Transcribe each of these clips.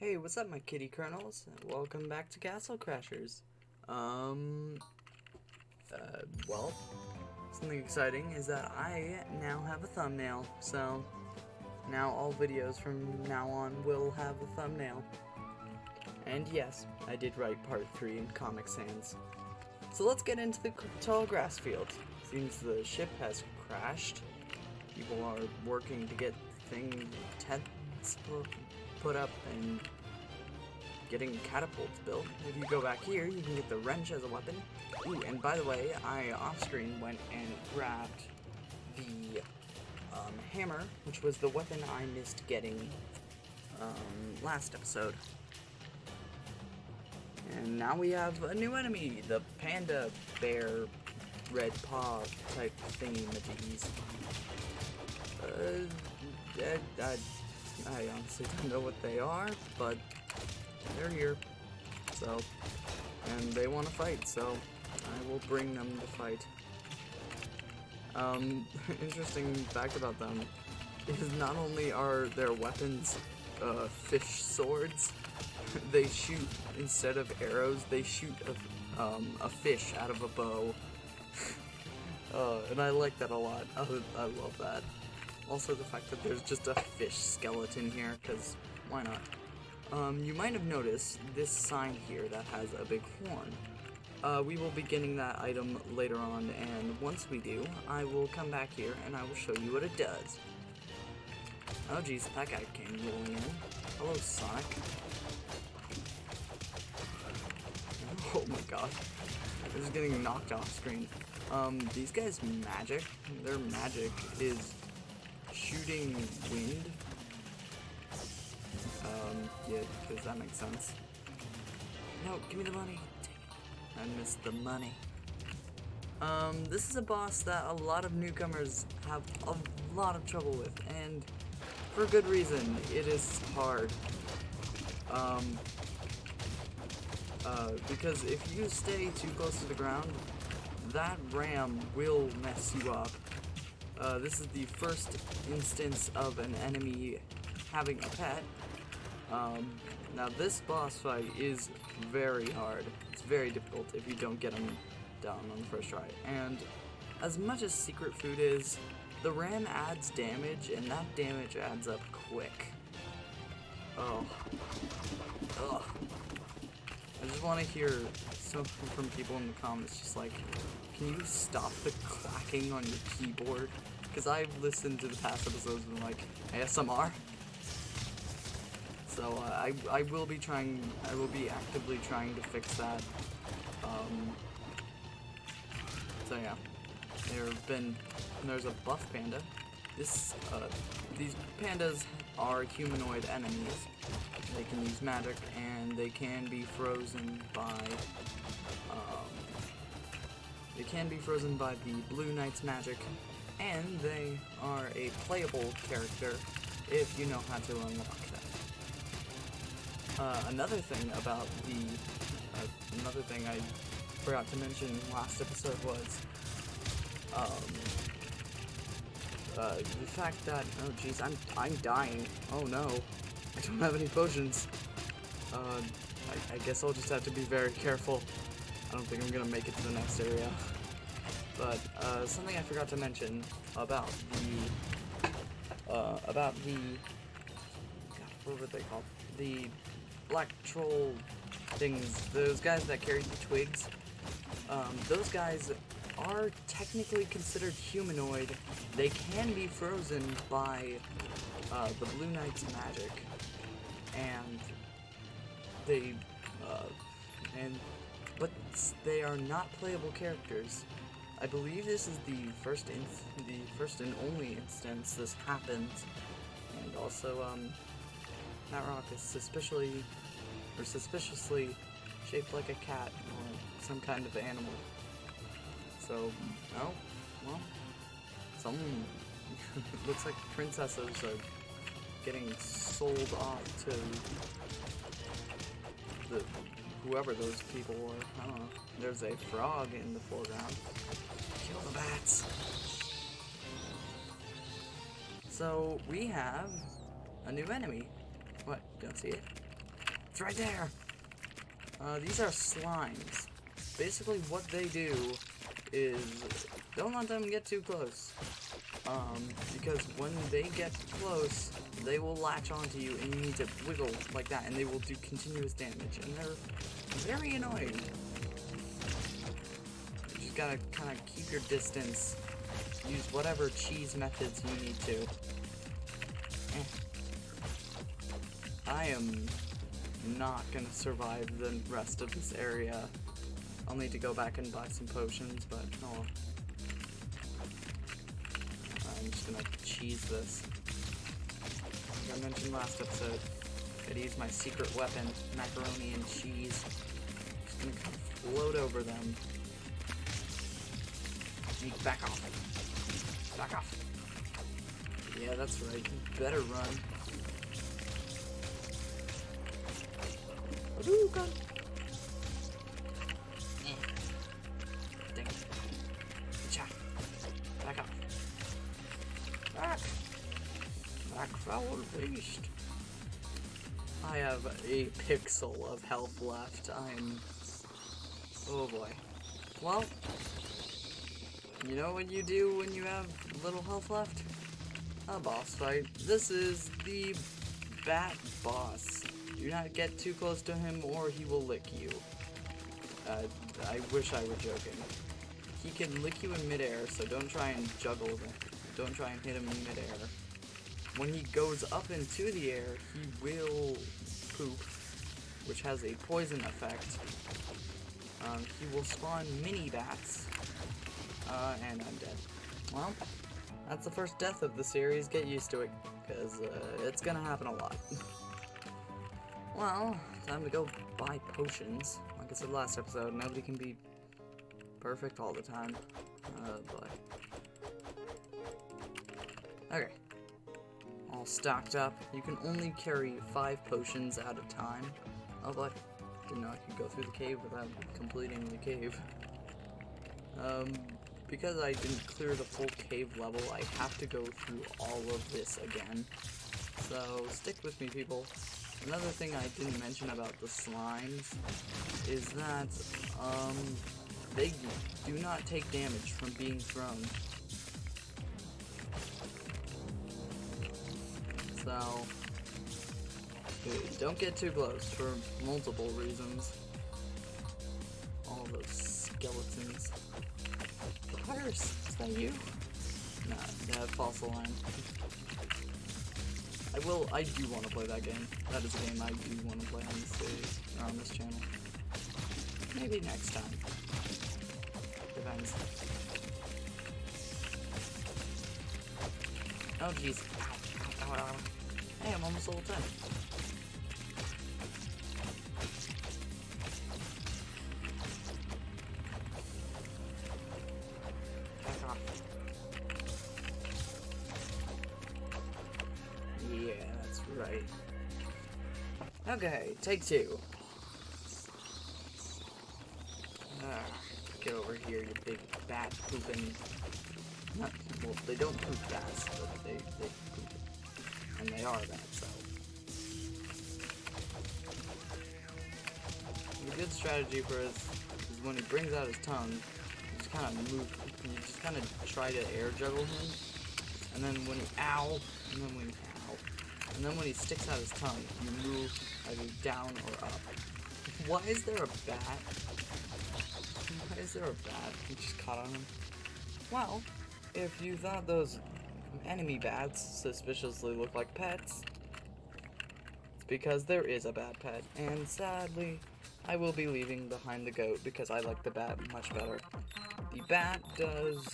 Hey, what's up, my kitty kernels? Welcome back to Castle Crashers. Um, well, something exciting is that I now have a thumbnail, so now all videos from now on will have a thumbnail. And yes, I did write part 3 in Comic Sans. So let's get into the tall grass field. Seems the ship has crashed. People are working to get tents put up and getting catapults built. If you go back here, you can get the wrench as a weapon. Ooh, and by the way, I off-screen went and grabbed the hammer, which was the weapon I missed getting last episode. And now we have a new enemy, the panda bear red paw type thingy-majiggies. I honestly don't know what they are, but they're here. So, and they want to fight, so I will bring them to fight. Interesting fact about them is not only are their weapons fish swords, they shoot, instead of arrows, they shoot a fish out of a bow. And I like that a lot. I love that. Also the fact that there's just a fish skeleton here, because why not? You might have noticed this sign here that has a big horn. We will be getting that item later on, and once we do, I will come back here and I will show you what it does. Oh geez, that guy came rolling in. Hello, Sonic. Oh my god. They're just getting knocked off screen. These guys' magic, their magic is shooting wind. Yeah, because that makes sense. No, give me the money. Dang it. I missed the money. This is a boss that a lot of newcomers have a lot of trouble with, and for good reason. It is hard. Because if you stay too close to the ground, that ram will mess you up. This is the first instance of an enemy having a pet. Now this boss fight is very hard. It's very difficult if you don't get him down on the first try. And as much as secret food is, the ram adds damage, and that damage adds up quick. Oh. Ugh. I just want to hear something from people in the comments, just like, can you stop the clacking on your keyboard? Because I've listened to the past episodes and like, ASMR. So I will be actively trying to fix that. So yeah, there's a buff panda. These pandas are humanoid enemies. They can use magic, and they can be frozen by the Blue Knight's magic, and they are a playable character if you know how to unlock them. Another thing I forgot to mention last episode was the fact that, oh jeez, I'm dying. Oh no, I don't have any potions. I guess I'll just have to be very careful. I don't think I'm gonna make it to the next area. But something I forgot to mention about the God, what were they called? The black troll things, those guys that carry the twigs. Those guys are technically considered humanoid. They can be frozen by the Blue Knight's magic, and but they are not playable characters. I believe this is the first and only instance this happens, and also that rock is suspiciously shaped like a cat or some kind of animal. So, oh, well, some looks like princesses are getting sold off to whoever those people were. I don't know. There's a frog in the foreground. Kill the bats. So we have a new enemy. What? Don't see it? It's right there! These are slimes. Basically what they do is, don't let them get too close. Because when they get close, they will latch onto you and you need to wiggle like that and they will do continuous damage. And they're very annoying. You just gotta kind of keep your distance. Use whatever cheese methods you need to. I am not gonna survive the rest of this area. I'll need to go back and buy some potions, but oh well. I'm just gonna cheese this. Like I mentioned last episode, I'd use my secret weapon, macaroni and cheese. Just gonna kind of float over them. Back off. Back off. Yeah, that's right. You better run. Ooh, gun. Dang it. Cha. Back up. Back. Back, foul beast. I have a pixel of health left. Oh boy. Well, you know what you do when you have little health left? A boss fight. This is the Bat Boss. Do not get too close to him or he will lick you. I wish I were joking. He can lick you in midair, so don't try and juggle him. Don't try and hit him in midair. When he goes up into the air, he will poop, which has a poison effect. He will spawn mini bats. And I'm dead. Well, that's the first death of the series. Get used to it, because it's gonna happen a lot. Well, time to go buy potions. Like I said last episode, nobody can be perfect all the time. Boy. Okay. All stocked up. You can only carry 5 potions at a time. Oh boy. Didn't know I could go through the cave without completing the cave. Because I didn't clear the full cave level, I have to go through all of this again. So, stick with me, people. Another thing I didn't mention about the slimes is that, they do not take damage from being thrown. So, don't get too close for multiple reasons. All those skeletons. Pirates, is that you? Nah, that false alarm. I do want to play that game. That is a game I do want to play on this series, or on this channel. Maybe next time. Depends. Oh jeez. Ow, ow, ow. Hey, I'm almost level 10. Back off. Yeah, that's right. Okay, take 2. Get over here, you big bat pooping. Well, they don't poop bats, but they poop. And they are bats, so. A good strategy for us is when he brings out his tongue, you just kind of move, you just kind of try to air juggle him. And then when he, ow, and then when he, ow. And then when he sticks out his tongue, you move either down or up. Why is there a bat? Why is there a bat? You just caught on him. Well, if you thought those enemy bats suspiciously look like pets, it's because there is a bat pet. And sadly, I will be leaving behind the goat because I like the bat much better. The bat does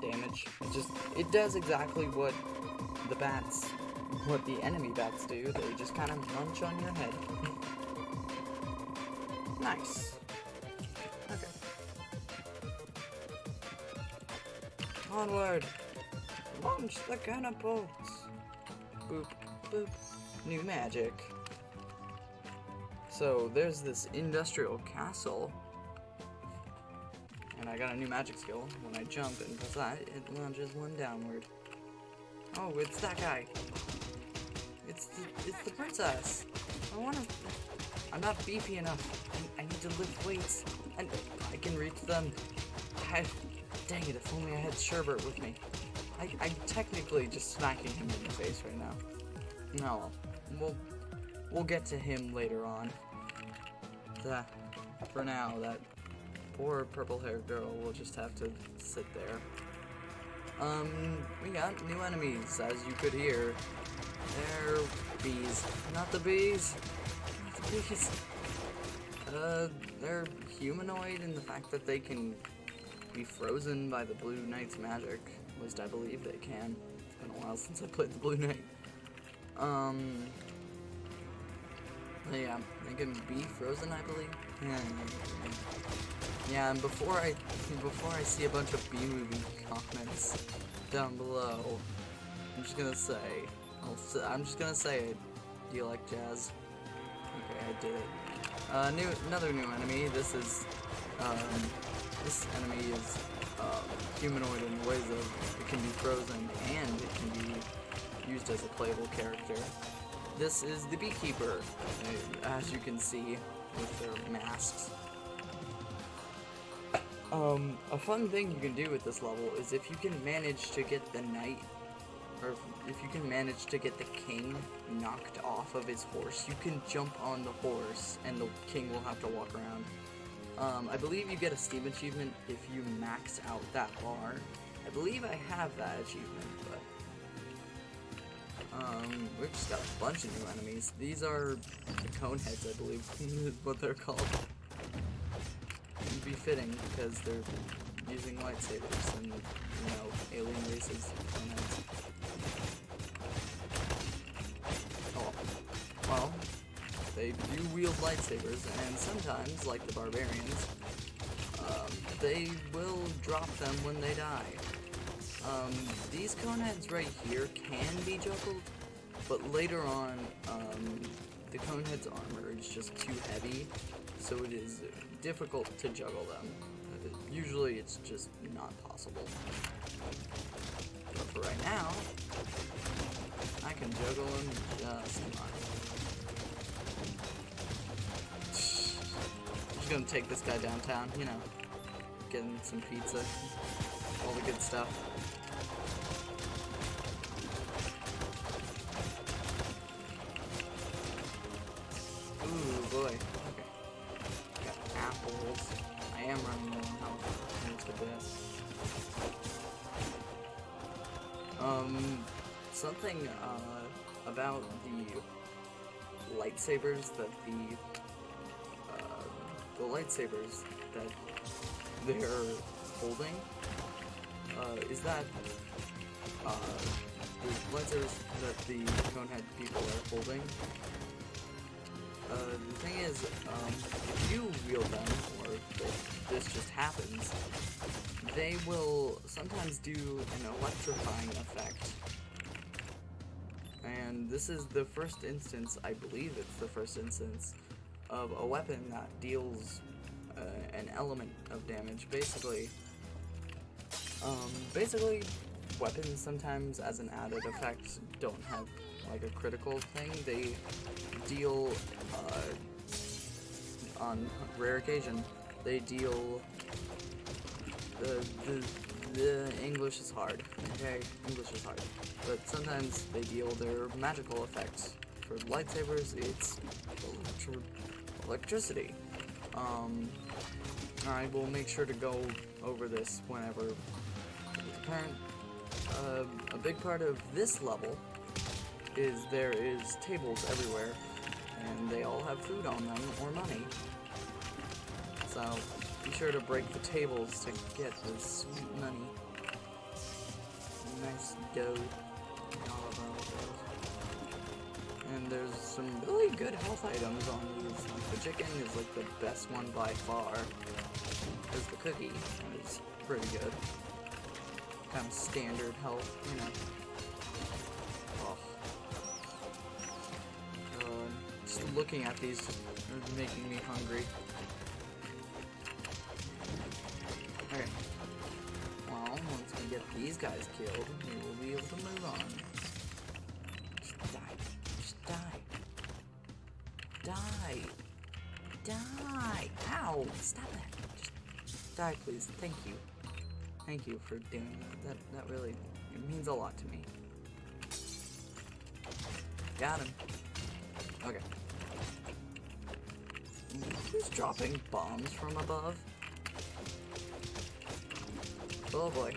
damage. It does exactly what the enemy bats do. They just kind of munch on your head. Nice. Okay. Onward. Launch the catapults. Boop, boop. New magic. So, there's this industrial castle. And I got a new magic skill. When I jump and press that, it launches one downward. Oh, it's that guy. It's the princess. I'm not beefy enough. I need to lift weights, and I can reach them. Dang it, if only I had Sherbert with me. I'm technically just smacking him in the face right now. No, we'll get to him later on. For now, that poor purple-haired girl will just have to sit there. We got new enemies, as you could hear. They're bees. Not the bees. Not the bees. They're humanoid in the fact that they can be frozen by the Blue Knight's magic. At least I believe they can. It's been a while since I played the Blue Knight. Yeah, they can be frozen, I believe. Yeah, and before I see a bunch of B-movie comments down below, I'm just gonna say it. Do you like jazz? Okay, I did it. Another new enemy. This enemy is humanoid in ways of it can be frozen and it can be used as a playable character. This is the Beekeeper, as you can see with their masks. A fun thing you can do with this level is if you can manage to get the knight, or if you can manage to get the king knocked off of his horse, you can jump on the horse and the king will have to walk around. I believe you get a Steam achievement if you max out that bar. I believe I have that achievement, but we've just got a bunch of new enemies. These are the Coneheads, I believe, is what they're called. It'd be fitting because they're using lightsabers and, alien races. Coneheads. Oh, well, they do wield lightsabers, and sometimes, like the barbarians, they will drop them when they die. These Coneheads right here can be juggled, but later on, the Conehead's armor is just too heavy, so it is difficult to juggle them. Usually it's just not possible. But for right now, I can juggle them just fine. I'm just gonna take this guy downtown, getting some pizza, all the good stuff. Ooh, boy. Okay. Got apples. I am running low on health. That's the best. Something, about the lightsabers that the lightsabers that they're holding, is that, the lightsabers that the Conehead people are holding, the thing is, if you wield them, or if this just happens, they will sometimes do an electrifying effect. And this is the first instance, I believe it's the first instance, of a weapon that deals an element of damage. Basically, weapons sometimes, as an added effect, don't have like a critical thing. They deal, on rare occasion, they deal, the English is hard, okay? English is hard. But sometimes they deal their magical effects. For lightsabers, it's electricity. I will make sure to go over this whenever it's apparent. A big part of this level is there is tables everywhere, and they all have food on them or money. So be sure to break the tables to get the sweet money. Nice dough. And there's some really good health items on these. Like the chicken is like the best one by far. There's the cookie, and it's pretty good. Kind of standard health, Just looking at these is making me hungry. Okay. Well, once we get these guys killed, we will be able to move on. Just die. Just die. die. Die! Ow! Stop that. Just die, please. Thank you. Thank you for doing that. That really, it means a lot to me. Got him. Okay. Who's dropping bombs from above? Oh boy.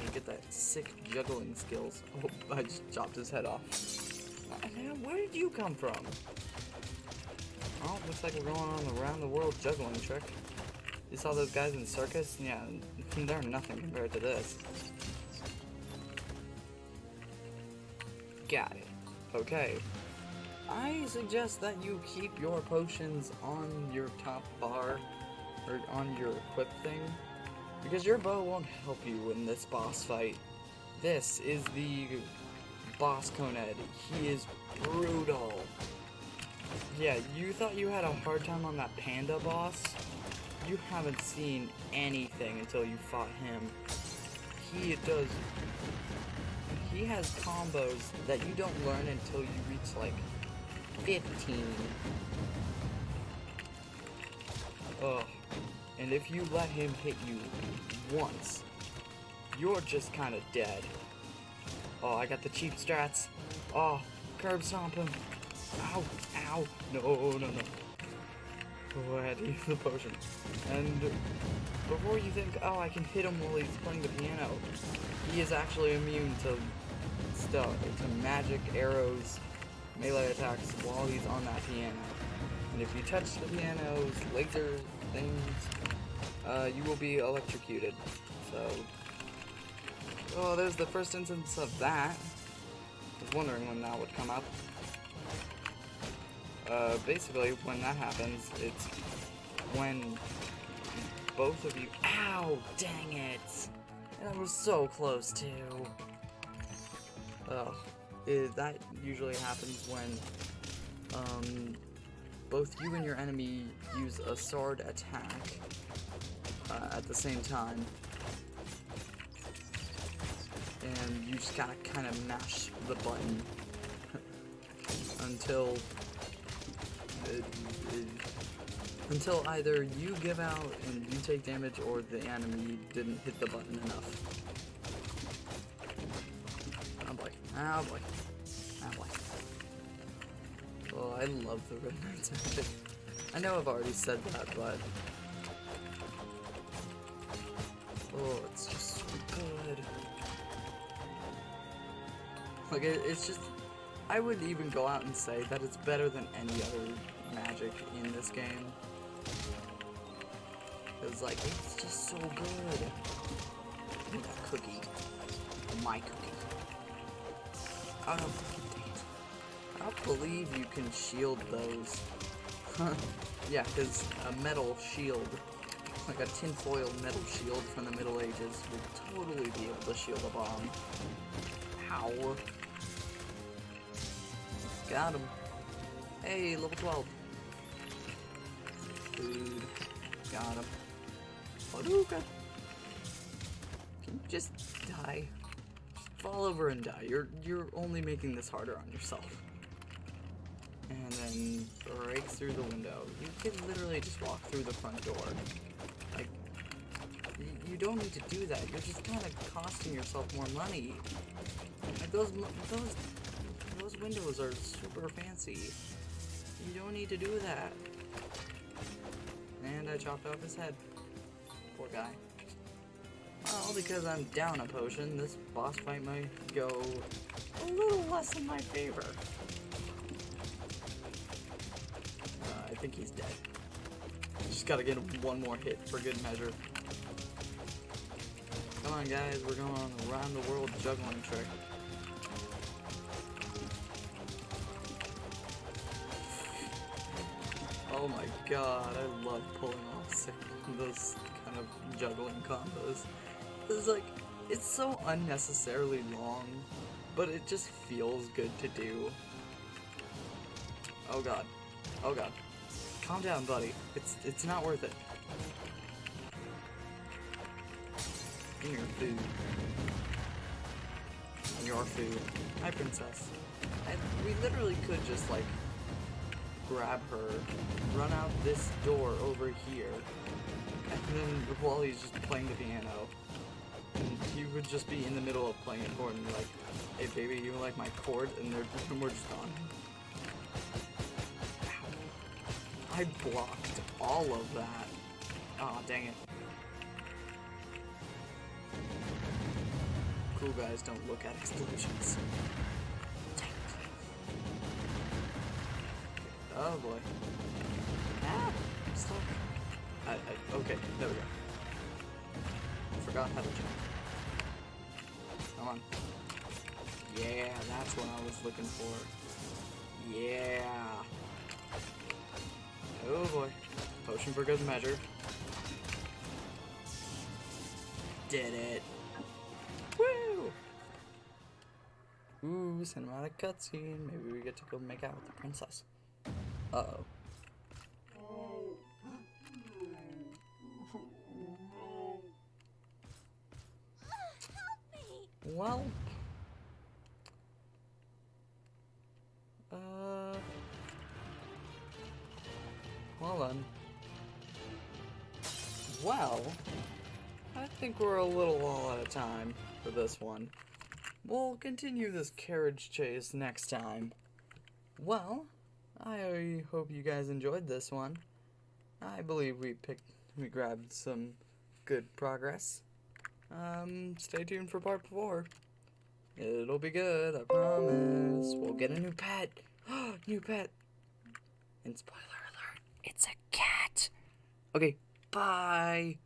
You get that sick juggling skills. Oh, I just chopped his head off. Where did you come from? Oh, looks like we're going on the round the world juggling trick. You saw those guys in the circus? Yeah, they're nothing compared to this. Got it. Okay. I suggest that you keep your potions on your top bar, or on your equip thing, because your bow won't help you in this boss fight. This is the boss Coned. He is brutal. Yeah, you thought you had a hard time on that panda boss? You haven't seen anything until you fought him. He has combos that you don't learn until you reach like 15. Ugh. And if you let him hit you once, you're just kind of dead. Oh, I got the cheap strats. Oh, curb stomp him. Ow, ow. No. Oh, I had to use the potion. And before you think, oh, I can hit him while he's playing the piano, he is actually immune to stuff, to magic, arrows, melee attacks while he's on that piano. And if you touch the piano's laser things, you will be electrocuted. So, oh, there's the first instance of that. I was wondering when that would come up. Basically, when that happens, it's when both of you... Ow! Dang it! That was so close, too. Ugh. That usually happens when, both you and your enemy use a sword attack, at the same time. And you just gotta kind of mash the button until either you give out and you take damage or the enemy didn't hit the button enough. Oh boy. Oh boy. Oh boy. Oh, I love the Red Knight's magic. I know I've already said that, but... oh, it's just so good. Like, it's just... I would even go out and say that it's better than any other magic in this game. It's like, it's just so good. Look at that cookie. My cookie. I don't believe you can shield those. Yeah, because a metal shield, like a tinfoil metal shield from the Middle Ages, would totally be able to shield a bomb. Ow. Got him. Hey, level 12. Food. Got him. Hadouken. Can you just die? Just fall over and die. You're only making this harder on yourself. And then break through the window. You can literally just walk through the front door. Like, you don't need to do that. You're just kind of costing yourself more money. Like those windows are super fancy. You don't need to do that. And I chopped off his head. Poor guy. Well, because I'm down a potion, this boss fight might go a little less in my favor. I think he's dead. Just gotta get one more hit for good measure. Come on, guys, we're going on a round the world juggling trick. Oh my god, I love pulling off those kind of juggling combos. It's like, it's so unnecessarily long, but it just feels good to do. Oh god. Oh god. Calm down, buddy. It's not worth it. Give me your food. Your food. Hi, princess. We literally could just, like, grab her, run out this door over here, and then Wally's just playing the piano. And he would just be in the middle of playing a chord and be like, hey baby, you like my chord? And we're just gone. Ow. I blocked all of that. Aw, oh, dang it. Cool guys don't look at explosions. Dang it. Oh boy. Ah, I'm stuck. Okay, there we go. Forgot how to jump. Come on. Yeah, that's what I was looking for. Yeah. Oh boy. Potion for good measure. Did it. Woo! Ooh, cinematic cutscene. Maybe we get to go make out with the princess. Uh-oh. Well, well then. Well, I think we're a little all out of time for this one. We'll continue this carriage chase next time. Well, I hope you guys enjoyed this one. I believe we grabbed some good progress. Stay tuned for part 4. It'll be good, I promise. We'll get a new pet. New pet. And spoiler alert, it's a cat. Okay, bye.